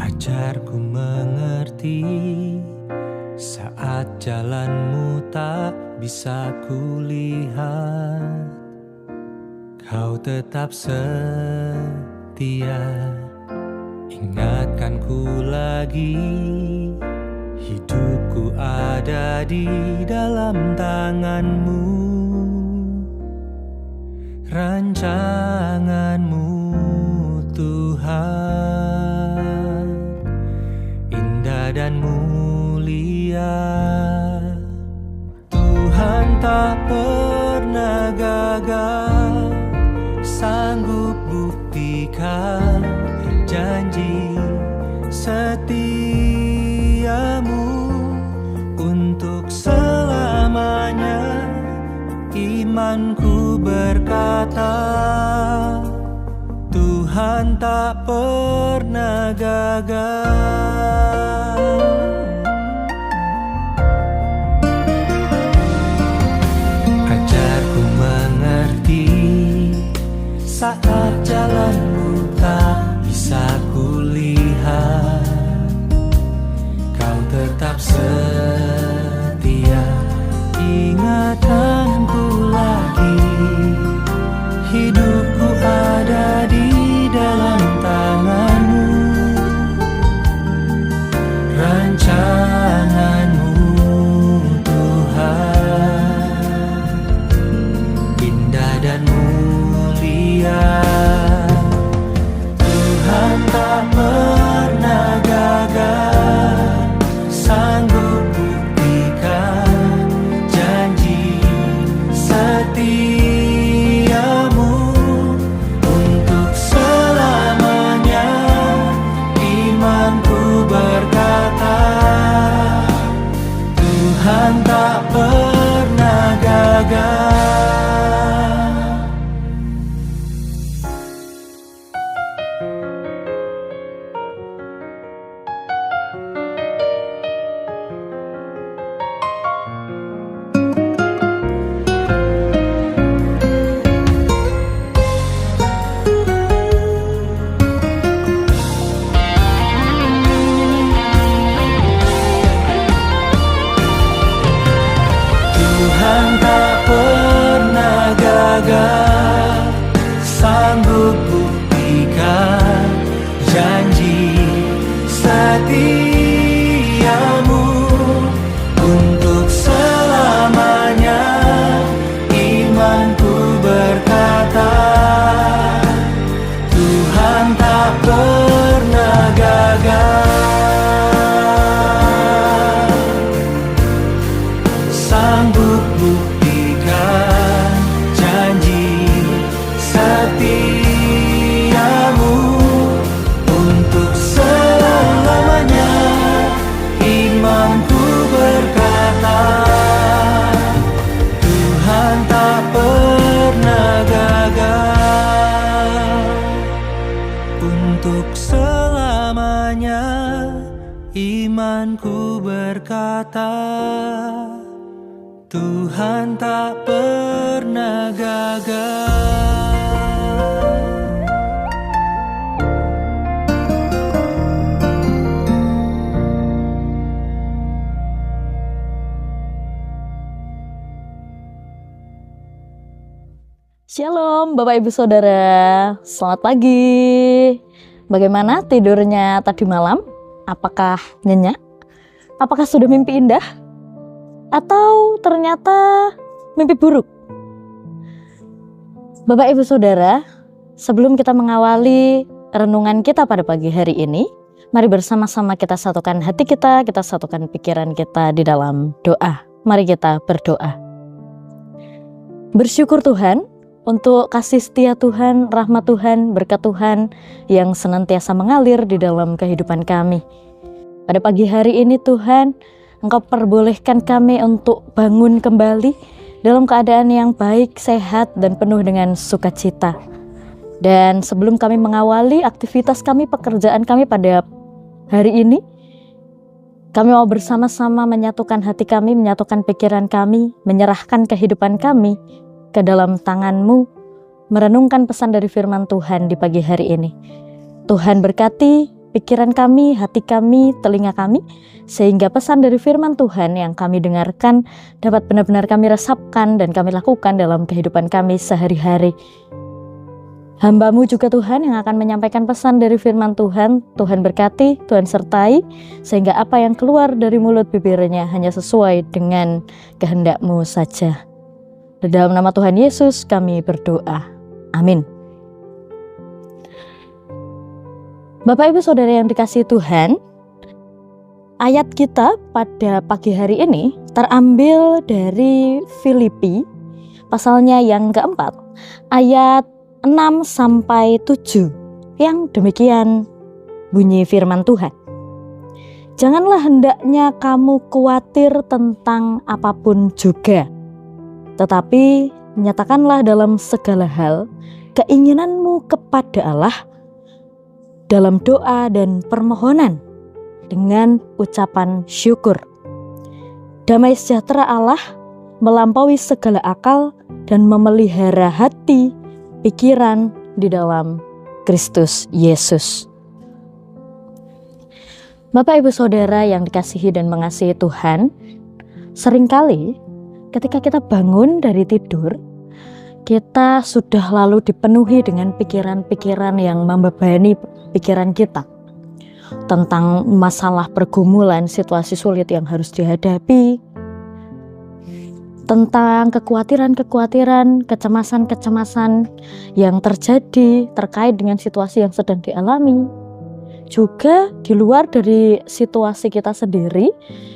Ajarku mengerti saat jalanmu tak bisa kulihat. Kau tetap setia, ingatkanku lagi. Hidupku ada di dalam tanganmu, rancanganmu Tuhan, indah dan mulia. Tuhan tak pernah gagal, sanggup buktikan janji setiamu untuk selamanya. Imanku berkata, Tuhan tak pernah gagal. Ajarku mengerti saat jalanmu tak bisa kulihat. Kau tetap setia, ingatanku lagi. Hidupku ada di dalam tanganmu, rancanganmu Tuhan, indah dan mulia. Tuhan tak pernah gagal, sanggup buktikan janji setiamu untuk selamanya. Imanku berkata, Tuhan tak pernah gagal. Tuhan tak pernah gagal, sanggup buktikan janji setiamu untuk selamanya. Imanku berkata, Tuhan tak pernah gagal, sanggup buktikan janji setiamu untuk selamanya. Imanku berkata, Tuhan tak pernah gagal untuk selamanya. Imanku berkata, Tuhan tak pernah gagal. Shalom Bapak Ibu Saudara, selamat pagi. Bagaimana tidurnya tadi malam? Apakah nyenyak? Apakah sudah mimpi indah? Atau ternyata mimpi buruk? Bapak Ibu Saudara, sebelum kita mengawali renungan kita pada pagi hari ini, mari bersama-sama kita satukan hati kita satukan pikiran kita di dalam doa. Mari kita berdoa. Bersyukur Tuhan untuk kasih setia Tuhan, rahmat Tuhan, berkat Tuhan yang senantiasa mengalir di dalam kehidupan kami. Pada pagi hari ini Tuhan, Engkau perbolehkan kami untuk bangun kembali dalam keadaan yang baik, sehat, dan penuh dengan sukacita. Dan sebelum kami mengawali aktivitas kami, pekerjaan kami pada hari ini, kami mau bersama-sama menyatukan hati kami, menyatukan pikiran kami, menyerahkan kehidupan kami ke dalam tangan-Mu, merenungkan pesan dari firman Tuhan di pagi hari ini. Tuhan berkati pikiran kami, hati kami, telinga kami, sehingga pesan dari firman Tuhan yang kami dengarkan dapat benar-benar kami resapkan dan kami lakukan dalam kehidupan kami sehari-hari. Hamba-Mu juga Tuhan yang akan menyampaikan pesan dari firman Tuhan. Tuhan berkati, Tuhan sertai, sehingga apa yang keluar dari mulut bibirnya hanya sesuai dengan kehendak-Mu saja. Di dalam nama Tuhan Yesus kami berdoa. Amin. Bapak Ibu Saudara yang dikasihi Tuhan, ayat kita pada pagi hari ini terambil dari Filipi pasalnya yang keempat, ayat 6 sampai 7 yang demikian bunyi firman Tuhan. Janganlah hendaknya kamu khawatir tentang apapun juga, tetapi nyatakanlah dalam segala hal keinginanmu kepada Allah dalam doa dan permohonan dengan ucapan syukur. Damai sejahtera Allah melampaui segala akal dan memelihara hati, pikiran di dalam Kristus Yesus. Bapak Ibu Saudara yang dikasihi dan mengasihi Tuhan, seringkali ketika kita bangun dari tidur, kita sudah lalu dipenuhi dengan pikiran-pikiran yang membebani pikiran kita tentang masalah pergumulan, situasi sulit yang harus dihadapi, tentang kekhawatiran-kekhawatiran, kecemasan-kecemasan yang terjadi terkait dengan situasi yang sedang dialami. Juga di luar dari situasi kita sendiri,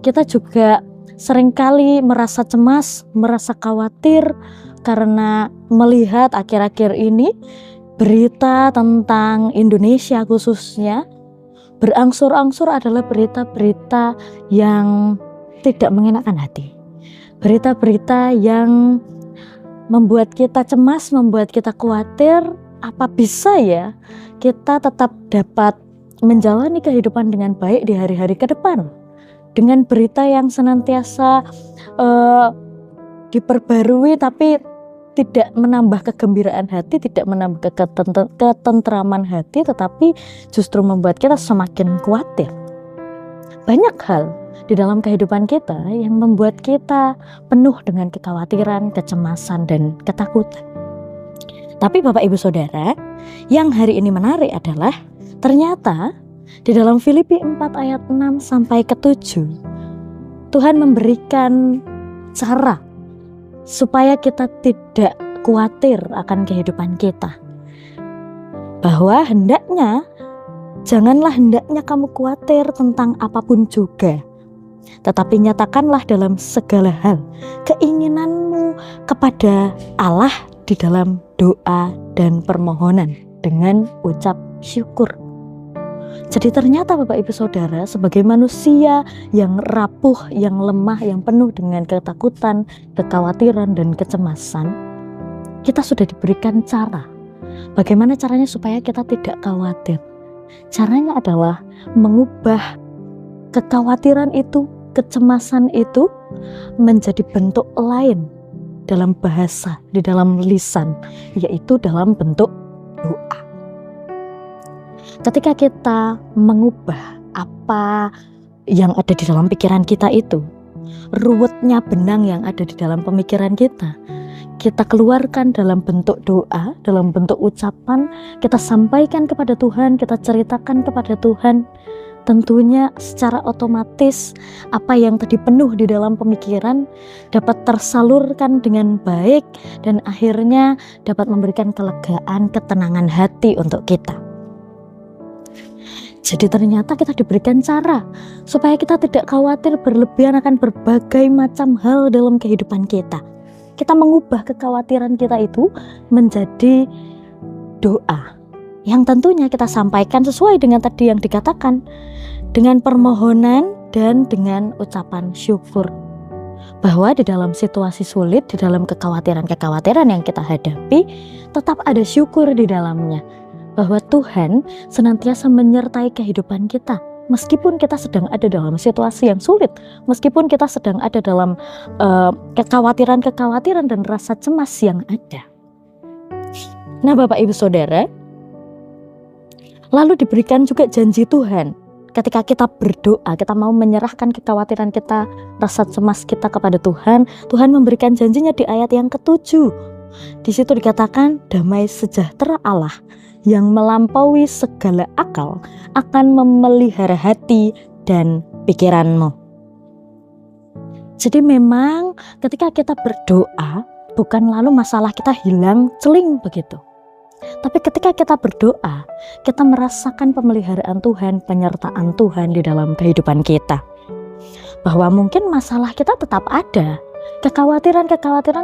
kita juga seringkali merasa cemas, merasa khawatir karena melihat akhir-akhir ini berita tentang Indonesia khususnya berangsur-angsur adalah berita-berita yang tidak mengenakan hati. Berita-berita yang membuat kita cemas, membuat kita khawatir, apa bisa ya kita tetap dapat menjalani kehidupan dengan baik di hari-hari ke depan. Dengan berita yang senantiasa diperbarui tapi tidak menambah kegembiraan hati, tidak menambah ketentraman hati, tetapi justru membuat kita semakin khawatir. Banyak hal di dalam kehidupan kita yang membuat kita penuh dengan kekhawatiran, kecemasan, dan ketakutan. Tapi Bapak Ibu Saudara, yang hari ini menarik adalah ternyata di dalam Filipi 4 ayat 6 sampai ke 7, Tuhan memberikan cara supaya kita tidak khawatir akan kehidupan kita. Bahwa janganlah hendaknya kamu khawatir tentang apapun juga, tetapi nyatakanlah dalam segala hal keinginanmu kepada Allah di dalam doa dan permohonan dengan ucap syukur. Jadi ternyata Bapak Ibu Saudara, sebagai manusia yang rapuh, yang lemah, yang penuh dengan ketakutan, kekhawatiran, dan kecemasan, kita sudah diberikan cara. Bagaimana caranya supaya kita tidak khawatir? Caranya adalah mengubah kekhawatiran itu, kecemasan itu menjadi bentuk lain dalam bahasa, di dalam lisan, yaitu dalam bentuk doa. Ketika kita mengubah apa yang ada di dalam pikiran kita itu, ruwetnya benang yang ada di dalam pemikiran kita keluarkan dalam bentuk doa, dalam bentuk ucapan, kita sampaikan kepada Tuhan, kita ceritakan kepada Tuhan. Tentunya secara otomatis apa yang tadi penuh di dalam pemikiran dapat tersalurkan dengan baik dan akhirnya dapat memberikan kelegaan, ketenangan hati untuk kita. Jadi ternyata kita diberikan cara supaya kita tidak khawatir berlebihan akan berbagai macam hal dalam kehidupan kita. Kita mengubah kekhawatiran kita itu menjadi doa yang tentunya kita sampaikan sesuai dengan tadi yang dikatakan, dengan permohonan dan dengan ucapan syukur. Bahwa di dalam situasi sulit, di dalam kekhawatiran-kekhawatiran yang kita hadapi, tetap ada syukur di dalamnya. Bahwa Tuhan senantiasa menyertai kehidupan kita. Meskipun kita sedang ada dalam situasi yang sulit, meskipun kita sedang ada dalam kekhawatiran-kekhawatiran dan rasa cemas yang ada. Nah Bapak Ibu Saudara, Lalu diberikan juga janji Tuhan. Ketika kita berdoa, kita mau menyerahkan kekhawatiran kita, rasa cemas kita kepada Tuhan, Tuhan memberikan janjinya di ayat yang ke-7. Di situ dikatakan, damai sejahtera Allah yang melampaui segala akal akan memelihara hati dan pikiranmu. Jadi memang ketika kita berdoa, bukan lalu masalah kita hilang celing begitu. Tapi ketika kita berdoa, kita merasakan pemeliharaan Tuhan, penyertaan Tuhan di dalam kehidupan kita. Bahwa mungkin masalah kita tetap ada, kekhawatiran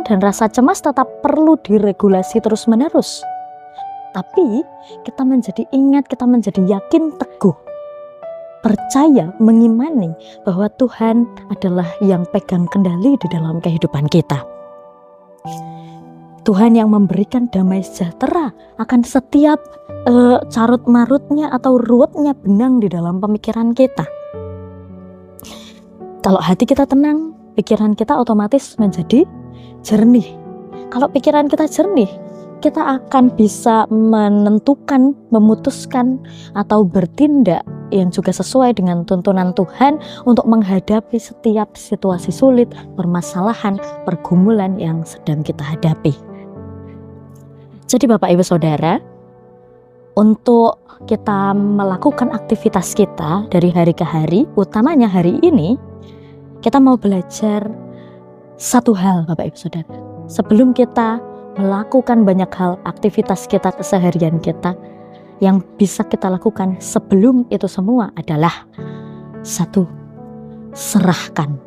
dan rasa cemas tetap perlu diregulasi terus-menerus. Tapi kita menjadi ingat, kita menjadi yakin teguh, percaya, mengimani bahwa Tuhan adalah yang pegang kendali di dalam kehidupan kita. Tuhan yang memberikan damai sejahtera akan setiap carut marutnya atau ruwetnya benang di dalam pemikiran kita. Kalau hati kita tenang, pikiran kita otomatis menjadi jernih. Kalau pikiran kita jernih, kita akan bisa menentukan, memutuskan atau bertindak yang juga sesuai dengan tuntunan Tuhan untuk menghadapi setiap situasi sulit, permasalahan, pergumulan yang sedang kita hadapi. Jadi Bapak Ibu Saudara, untuk kita melakukan aktivitas kita dari hari ke hari, utamanya hari ini, kita mau belajar satu hal Bapak Ibu Saudara. Sebelum kita melakukan banyak hal, aktivitas kita, keseharian kita, yang bisa kita lakukan sebelum itu semua adalah satu, serahkan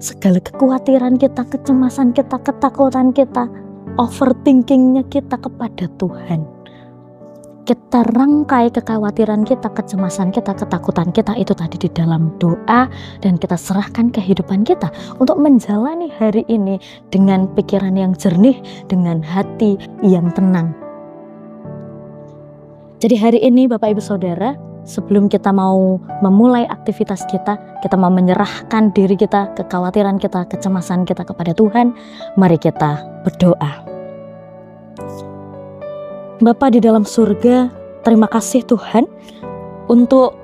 segala kekhawatiran kita, kecemasan kita, ketakutan kita, overthinkingnya kita kepada Tuhan. Kita rangkai kekhawatiran kita, kecemasan kita, ketakutan kita itu tadi di dalam doa, dan kita serahkan kehidupan kita untuk menjalani hari ini dengan pikiran yang jernih, dengan hati yang tenang. Jadi hari ini Bapak Ibu Saudara, sebelum kita mau memulai aktivitas kita mau menyerahkan diri kita, kekhawatiran kita, kecemasan kita kepada Tuhan. Mari kita berdoa. Bapa di dalam surga, terima kasih Tuhan untuk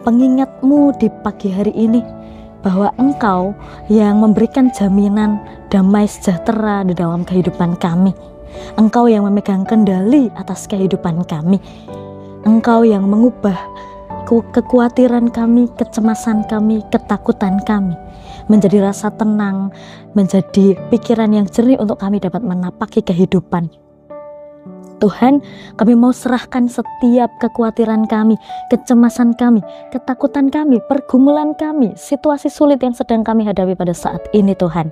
pengingat-Mu di pagi hari ini, bahwa Engkau yang memberikan jaminan damai sejahtera di dalam kehidupan kami. Engkau yang memegang kendali atas kehidupan kami. Engkau yang mengubah kekhawatiran kami, kecemasan kami, ketakutan kami menjadi rasa tenang, menjadi pikiran yang jernih untuk kami dapat menapaki kehidupan. Tuhan, kami mau serahkan setiap kekhawatiran kami, kecemasan kami, ketakutan kami, pergumulan kami, situasi sulit yang sedang kami hadapi pada saat ini Tuhan.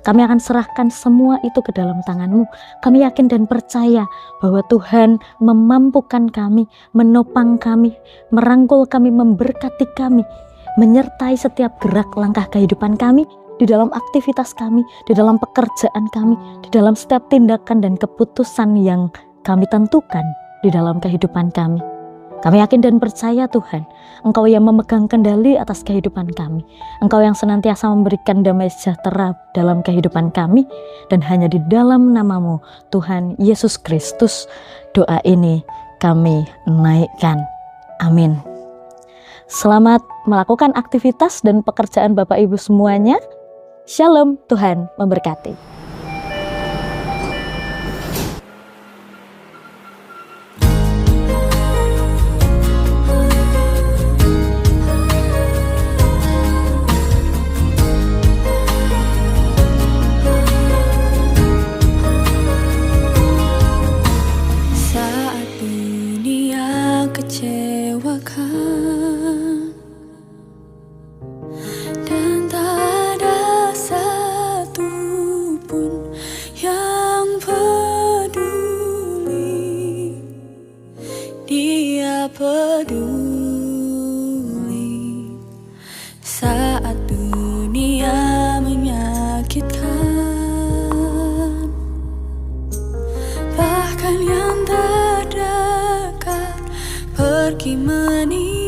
Kami akan serahkan semua itu ke dalam tangan-Mu. Kami yakin dan percaya bahwa Tuhan memampukan kami, menopang kami, merangkul kami, memberkati kami, menyertai setiap gerak langkah kehidupan kami, di dalam aktivitas kami, di dalam pekerjaan kami, di dalam setiap tindakan dan keputusan yang kami tentukan di dalam kehidupan kami. Kami yakin dan percaya Tuhan, Engkau yang memegang kendali atas kehidupan kami. Engkau yang senantiasa memberikan damai sejahtera dalam kehidupan kami. Dan hanya di dalam nama-Mu, Tuhan Yesus Kristus, doa ini kami naikkan. Amin. Selamat melakukan aktivitas dan pekerjaan Bapak Ibu semuanya. Shalom, Tuhan memberkati. Peduli saat dunia menyakitkan, bahkan yang terdekat pergi meninggalkan.